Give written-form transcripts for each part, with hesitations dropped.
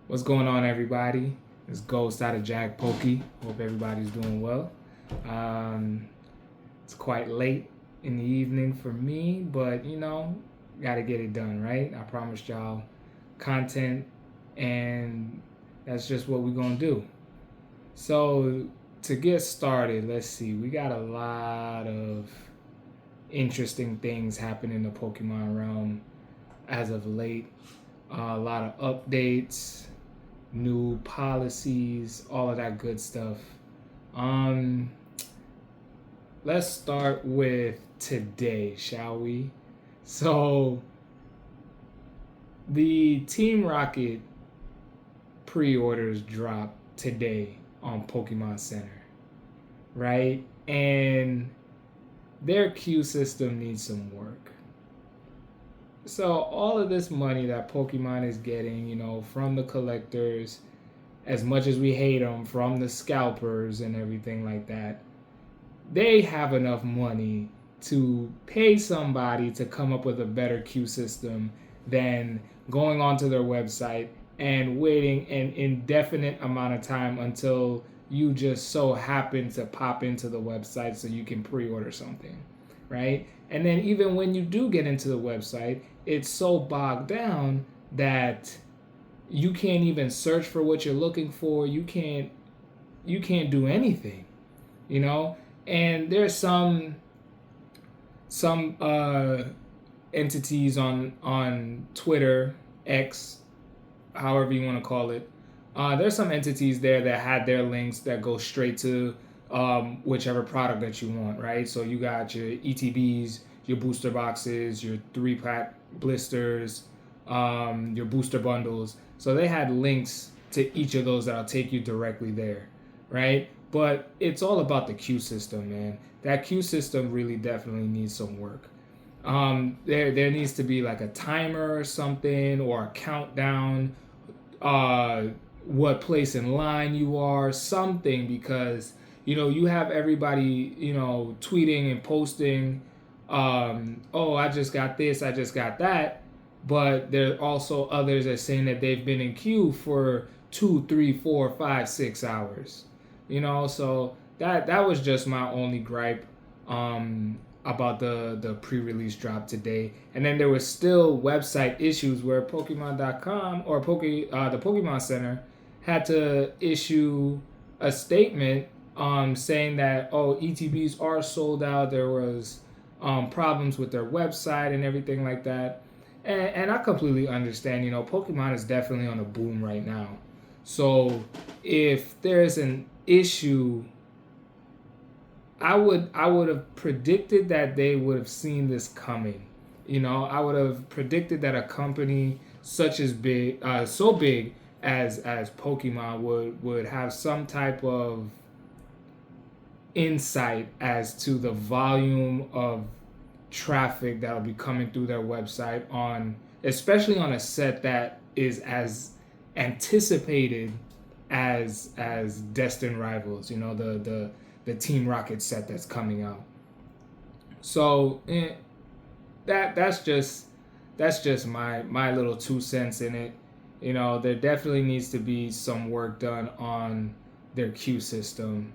What's going on, everybody? It's Ghost out of Jack Pokey. Hope everybody's doing well. Um, it's quite late in the evening for me, but gotta get it done, right? I promised y'all content, and that's just what we're gonna do. So, to get started, let's see. We got a lot of interesting things happening in the Pokemon realm as of late. A lot of updates, new policies, all of that good stuff. Um, let's start with today, shall we? So, the Team Rocket pre-orders drop today on Pokemon Center, right? And their queue system needs some work. So all of this money that Pokemon is getting, from the collectors, as much as we hate them, from the scalpers and everything like that, they have enough money to pay somebody to come up with a better queue system than going onto their website and waiting an indefinite amount of time until you just so happen to pop into the website so you can pre-order something, right? And then even when you do get into the website, it's so bogged down that you can't even search for what you're looking for. You can't do anything, you know. And there's some entities on Twitter, X, however you want to call it. There's some entities there that had their links that go straight to whichever product that you want, right? So you got your ETBs, your booster boxes, your 3-pack blisters, your booster bundles. So they had links to each of those that'll take you directly there, right? But it's all about the queue system, man. That queue system really definitely needs some work. There needs to be like a timer or something, or a countdown, what place in line you are, something, because you have everybody tweeting and posting, oh, I just got this, I just got that, but there are also others that are saying that they've been in queue for 2, 3, 4, 5, 6 hours. So that was just my only gripe about the pre-release drop today. And then there was still website issues where Pokemon.com or the Pokemon Center had to issue a statement saying that, oh, ETBs are sold out. There was problems with their website and everything like that. And I completely understand. Pokemon is definitely on a boom right now. So if there's an issue, I would have predicted that they would have seen this coming. I would have predicted that a company such as so big as Pokemon would have some type of insight as to the volume of traffic that'll be coming through their website, especially on a set that is as anticipated as Destined Rivals, the Team Rocket set that's coming out. So that's just my little 2 cents in it. There definitely needs to be some work done on their queue system.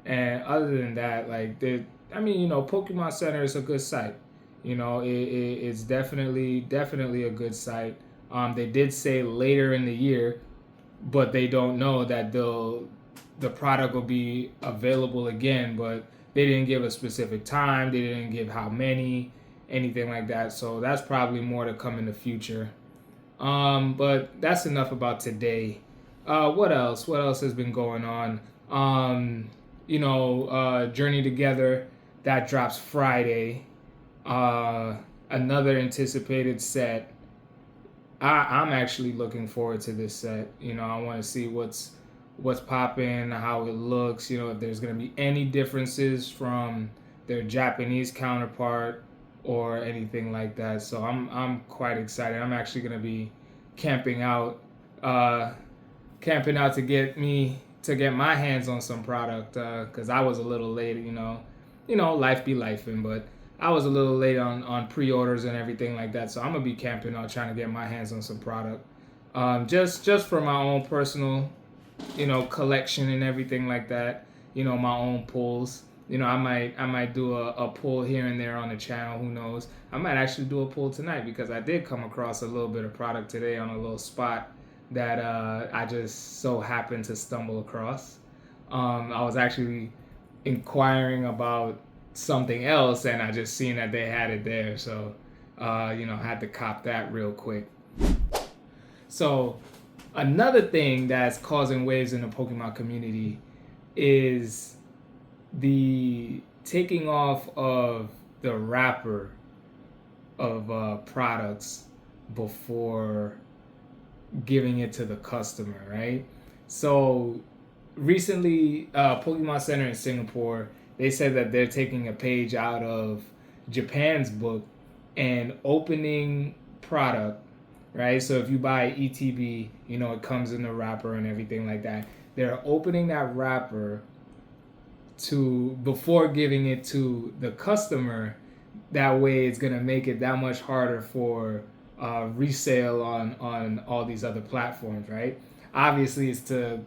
And other than that, Pokemon Center is a good site. It's definitely a good site. They did say later in the year, but they don't know that the product will be available again. But they didn't give a specific time. They didn't give how many, anything like that. So that's probably more to come in the future. But that's enough about today. What else? What else has been going on? Journey Together, that drops Friday. Another anticipated set. I'm actually looking forward to this set. I want to see what's popping, how it looks. If there's gonna be any differences from their Japanese counterpart or anything like that. So I'm quite excited. I'm actually gonna be camping out to get my hands on some product, because I was a little late. Life be lifing, but I was a little late on pre-orders and everything like that. So I'm gonna be camping out trying to get my hands on some product. Just for my own personal, collection and everything like that. My own pulls. I might do a pull here and there on the channel. Who knows? I might actually do a pull tonight because I did come across a little bit of product today on a little spot that I just so happened to stumble across. I was actually inquiring about something else, and I just seen that they had it there, so I had to cop that real quick. So another thing that's causing waves in the Pokemon community is the taking off of the wrapper of products before giving it to the customer, right? So recently, Pokemon Center in Singapore, they said that they're taking a page out of Japan's book and opening product, right? So if you buy ETB, it comes in the wrapper and everything like that. They're opening that wrapper before giving it to the customer. That way, it's gonna make it that much harder for resale on all these other platforms, right? Obviously, it's to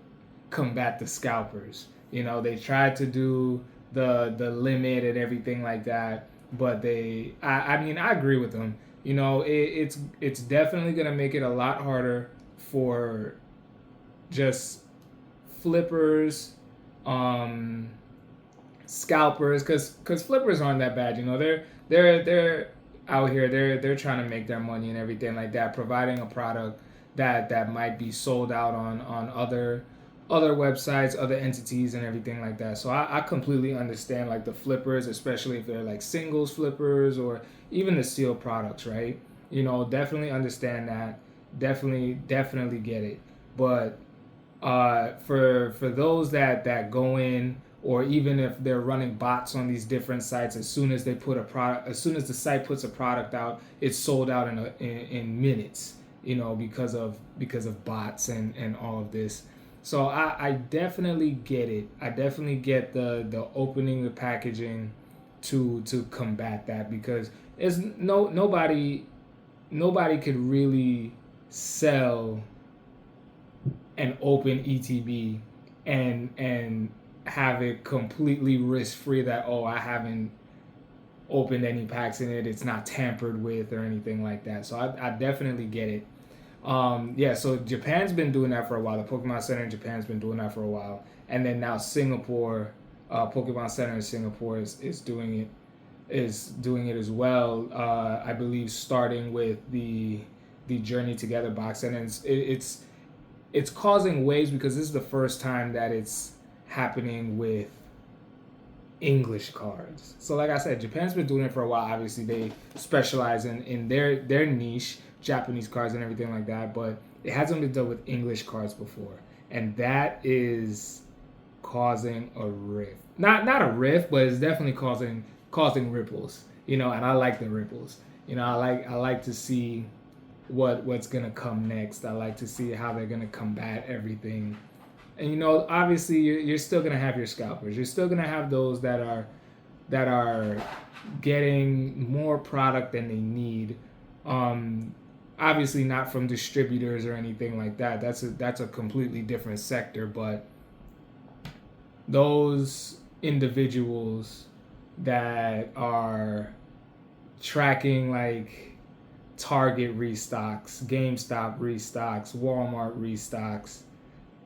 combat the scalpers. They tried to do the limit and everything like that, but I agree with them. It's definitely gonna make it a lot harder for just flippers, scalpers, because flippers aren't that bad. They're out here. They're trying to make their money and everything like that, providing a product that might be sold out on other websites, other entities, and everything like that. So I completely understand like the flippers, especially if they're like singles flippers or even the sealed products, right? Definitely understand that. Definitely get it. But for those that go in, or even if they're running bots on these different sites, as soon as the site puts a product out, it's sold out in minutes. Because of bots and all of this. So I definitely get it. I definitely get the opening the packaging to combat that, because it's nobody could really sell an open ETB and have it completely risk free that, I haven't opened any packs in it, it's not tampered with or anything like that. So I definitely get it. So Japan's been doing that for a while. The Pokemon Center in Japan's been doing that for a while, and then now Singapore, Pokemon Center in Singapore is doing it as well. I believe starting with the Journey Together box, and it's causing waves because this is the first time that it's happening with English cards. So like I said, Japan's been doing it for a while. Obviously, they specialize in their niche, Japanese cards and everything like that, but it hasn't been done with English cards before, and that is causing a rift. Not a rift, but it's definitely causing ripples. And I like the ripples. I like to see what's gonna come next. I like to see how they're gonna combat everything. And obviously you're still gonna have your scalpers. You're still gonna have those that are getting more product than they need. Obviously not from distributors or anything like that. That's a completely different sector. But those individuals that are tracking like Target restocks, GameStop restocks, Walmart restocks,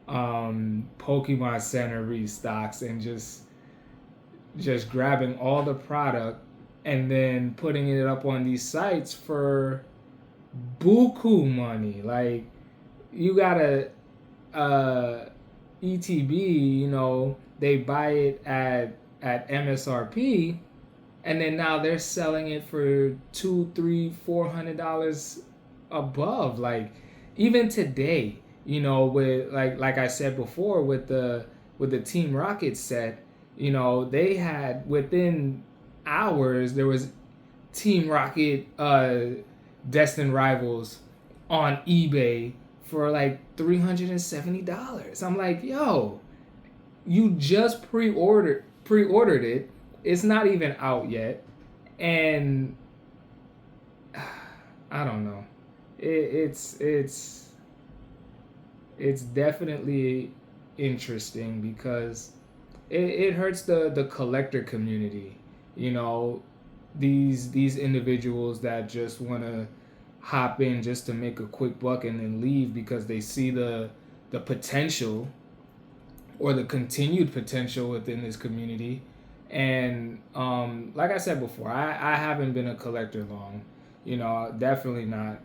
Pokemon Center restocks, and just grabbing all the product and then putting it up on these sites for buku money. Like, you got a ETB, they buy it at MSRP, and then now they're selling it for $200, $300, $400 above. Like, even today, with like I said before, with the Team Rocket set, they had, within hours, there was Team Rocket Destined Rivals on eBay for like $370. I'm like, yo, you just pre-ordered it. It's not even out yet, and I don't know. It's it's definitely interesting because it hurts the collector community. You know, these individuals that just want to hop in just to make a quick buck and then leave because they see the potential or the continued potential within this community. And like I said before, I haven't been a collector long. You know, definitely not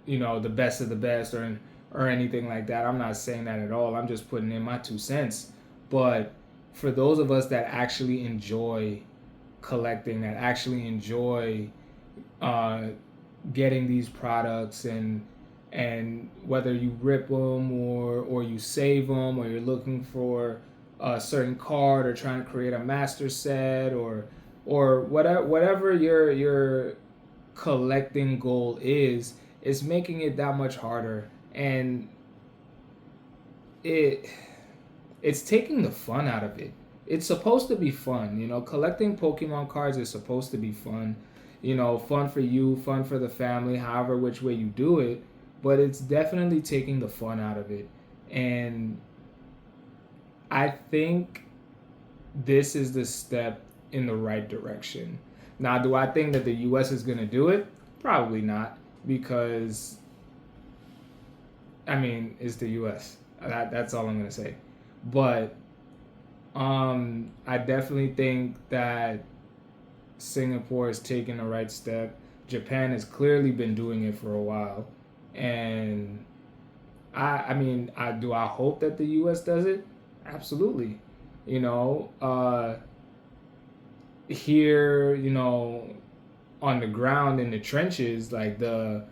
the best of the best or anything like that. I'm not saying that at all. I'm just putting in my 2 cents. But for those of us that actually enjoy collecting, that actually enjoy uh, getting these products, and whether you rip them or you save them, or you're looking for a certain card or trying to create a master set, or whatever your collecting goal is, it's making it that much harder. And it it's taking the fun out of it. It's supposed to be fun, collecting Pokemon cards is supposed to be fun. Fun for you, fun for the family, however which way you do it. But it's definitely taking the fun out of it. And I think this is the step in the right direction. Now, do I think that the US is going to do it? Probably not, because I mean, it's the US. That's all I'm going to say. But I definitely think that Singapore is taking the right step. Japan has clearly been doing it for a while. And I mean, I hope that the US does it? Absolutely. You know, here, on the ground in the trenches, like the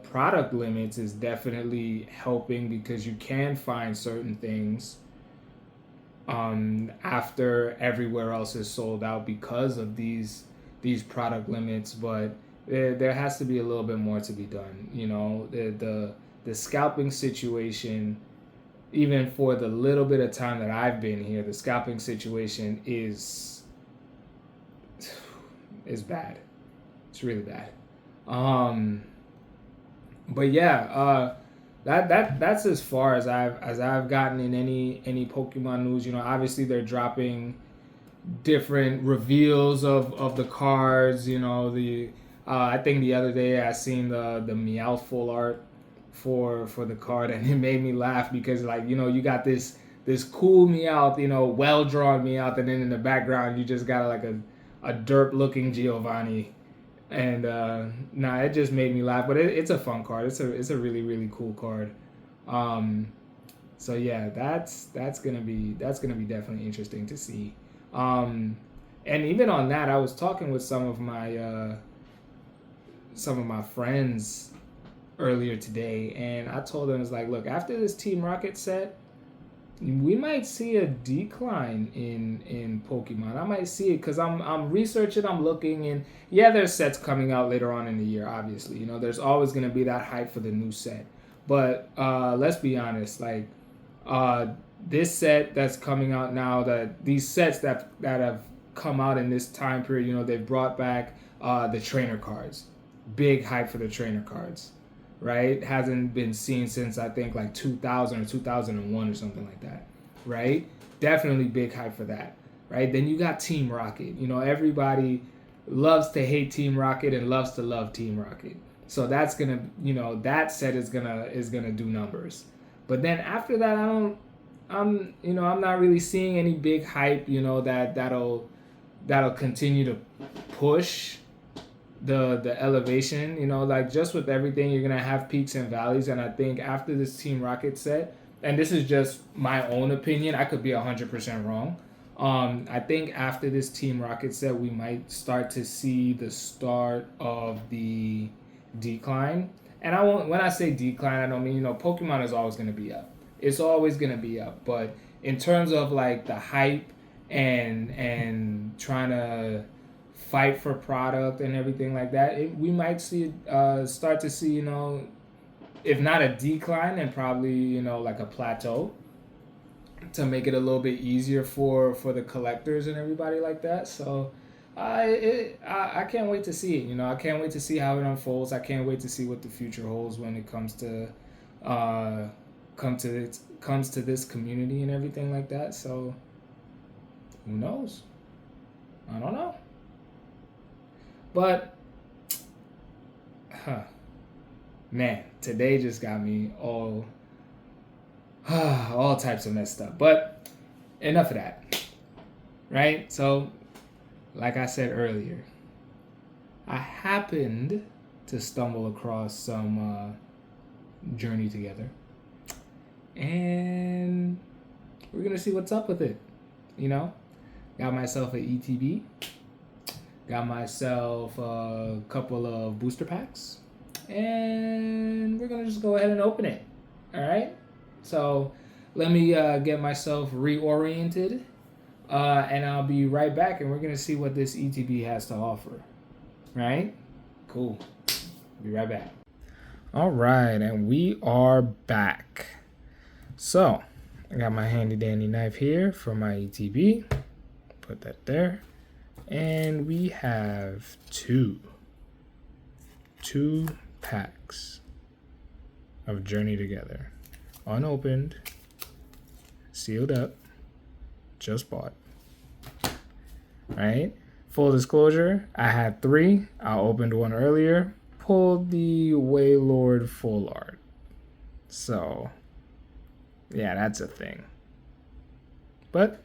product limits is definitely helping because you can find certain things after everywhere else is sold out because of these product limits. But there has to be a little bit more to be done. The scalping situation, even for the little bit of time that I've been here, the scalping situation is bad. It's really bad. But yeah, that's as far as I've gotten in any Pokemon news. Obviously they're dropping different reveals of the cards. I think the other day I seen the Meowth full art for the card, and it made me laugh because, like, you got this cool Meowth, well drawn Meowth, and then in the background you just got like a derp looking Giovanni. And it just made me laugh. But it's a fun card. It's a really, really cool card. So yeah, that's gonna be definitely interesting to see. And even on that, I was talking with some of my friends earlier today, and I told them, it's like, look, after this Team Rocket set, we might see a decline in Pokemon. I might see it because I'm researching, I'm looking, and yeah, there's sets coming out later on in the year. Obviously, there's always gonna be that hype for the new set. But let's be honest, like this set that's coming out now, that these sets that have come out in this time period, they've brought back the trainer cards. Big hype for the trainer cards. Right? Hasn't been seen since, I think, like 2000 or 2001 or something like that. Right? Definitely big hype for that. Right? Then you got Team Rocket. Everybody loves to hate Team Rocket and loves to love Team Rocket. So that's gonna, that set is gonna do numbers. But then after that, I'm not really seeing any big hype. That'll continue to push the elevation. Like, just with everything, you're gonna have peaks and valleys. And I think after this Team Rocket set, and this is just my own opinion, I could be 100% wrong. I think after this Team Rocket set, we might start to see the start of the decline. And when I say decline, I don't mean, Pokemon is always gonna be up. It's always gonna be up. But in terms of like the hype and trying to fight for product and everything like that, we might see start to see, if not a decline, then probably, like a plateau, to make it a little bit easier for the collectors and everybody like that. So I can't wait to see it. I can't wait to see how it unfolds. I can't wait to see what the future holds when it comes to comes to this community and everything like that. So who knows? I don't know. But man, today just got me all types of messed up. But enough of that. Right? So like I said earlier, I happened to stumble across some Journey Together, and we're gonna see what's up with it. Got myself an ETB, got myself a couple of booster packs, and we're gonna just go ahead and open it. All right, so let me get myself reoriented, and I'll be right back, and we're gonna see what this ETB has to offer. Right? Cool. Be right back. All right, and we are back. So, I got my handy dandy knife here for my ETB. Put that there. And we have two packs of Journey Together. Unopened, sealed up, just bought. Right? Full disclosure, I had 3. I opened one earlier, pulled the Waylord full art. So, yeah, that's a thing. But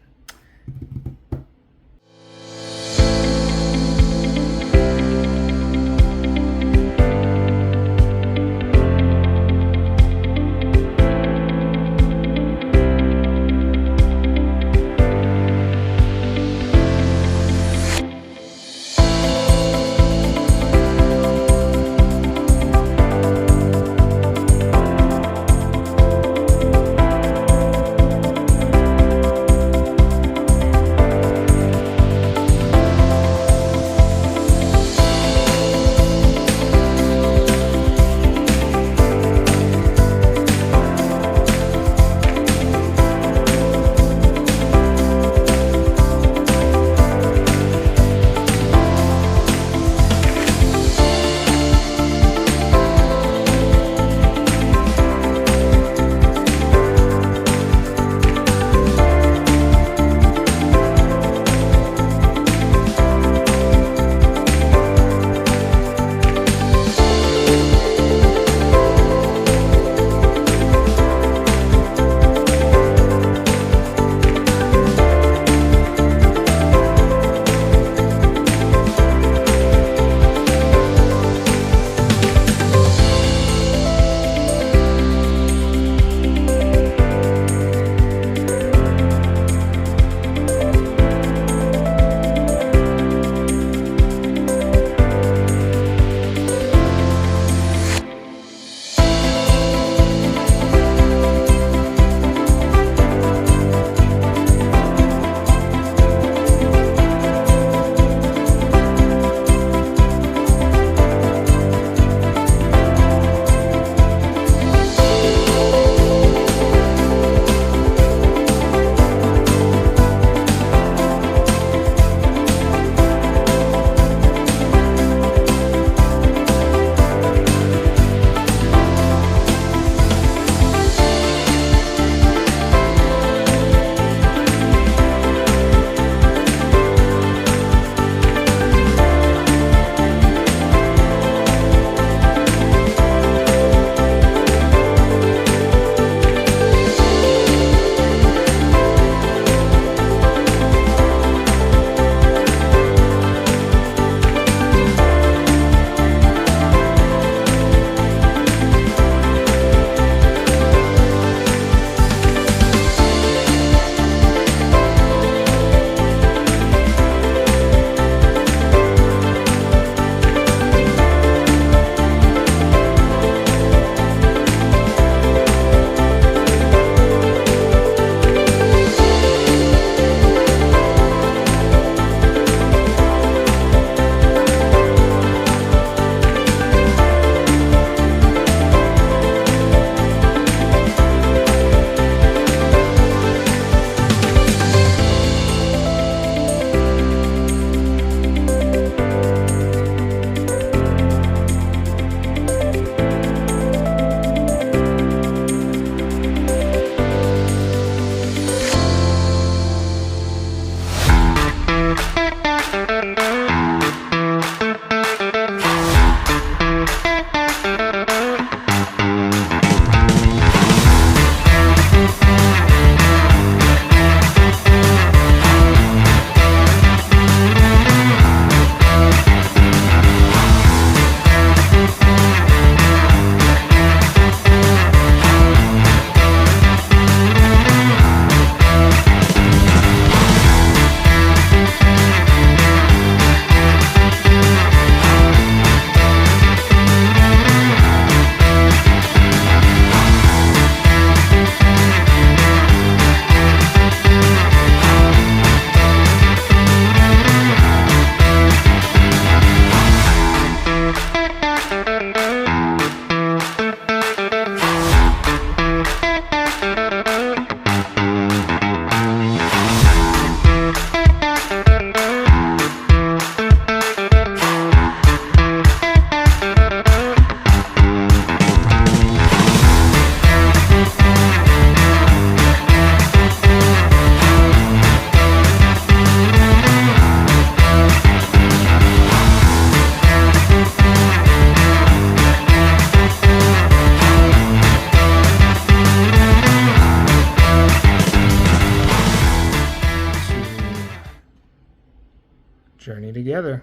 journey together.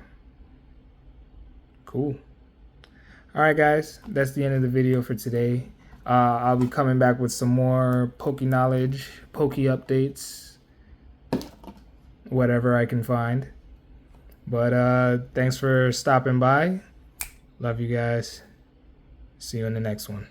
Cool. All right, guys, that's the end of the video for today. I'll be coming back with some more Poke knowledge, Poke updates, whatever I can find. But thanks for stopping by. Love you guys. See you in the next one.